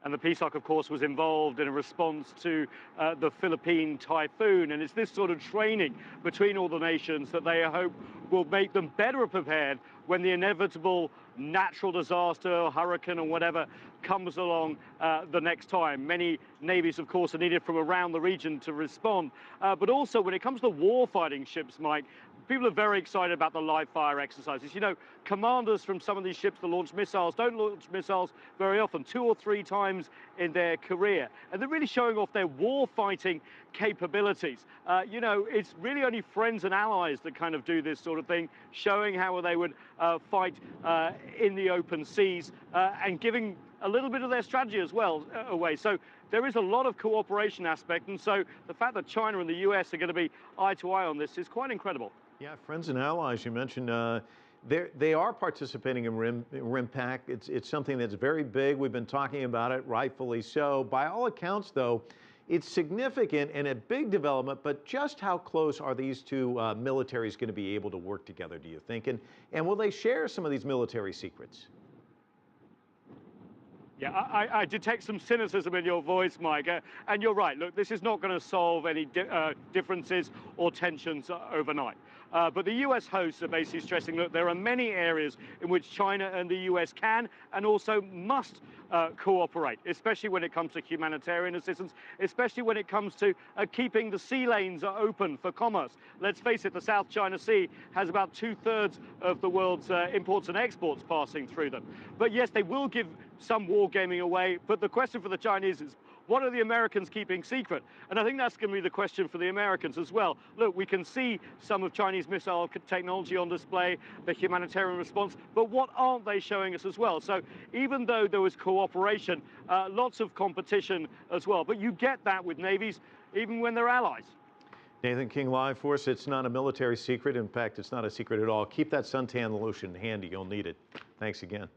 And the PSOC, of course, was involved in a response to the Philippine typhoon. And it's this sort of training between all the nations that they hope will make them better prepared when the inevitable natural disaster, or hurricane or whatever, comes along the next time. Many navies, of course, are needed from around the region to respond. But also, when it comes to warfighting ships, Mike, people are very excited about the live fire exercises. You know, commanders from some of these ships that launch missiles don't launch missiles very often, 2 or 3 times in their career. And they're really showing off their warfighting capabilities. You know, it's really only friends and allies that kind of do this sort of thing, showing how they would fight in the open seas and giving a little bit of their strategy as well away. So there is a lot of cooperation aspect. And so the fact that China and the US are going to be eye to eye on this is quite incredible. Yeah, friends and allies, you mentioned, they are participating in RIMPAC. It's something that's very big. We've been talking about it, rightfully so. By all accounts, though, it's significant and a big development, but just how close are these two militaries going to be able to work together, do you think? And will they share some of these military secrets? Yeah, I detect some cynicism in your voice, Mike, and you're right. Look, this is not going to solve any differences or tensions overnight. But the US hosts are basically stressing that there are many areas in which China and the US can and also must cooperate, especially when it comes to humanitarian assistance, especially when it comes to keeping the sea lanes open for commerce. Let's face it, the South China Sea has about 2/3 of the world's imports and exports passing through them. But yes, they will give some war gaming away, but the question for the Chinese is, what are the Americans keeping secret? And I think that's going to be the question for the Americans as well. Look, we can see some of Chinese missile technology on display, the humanitarian response, but what aren't they showing us as well? So even though there was cooperation, lots of competition as well. But you get that with navies, even when they're allies. Nathan King live for us. It's not a military secret. In fact, it's not a secret at all. Keep that suntan lotion handy. You'll need it. Thanks again.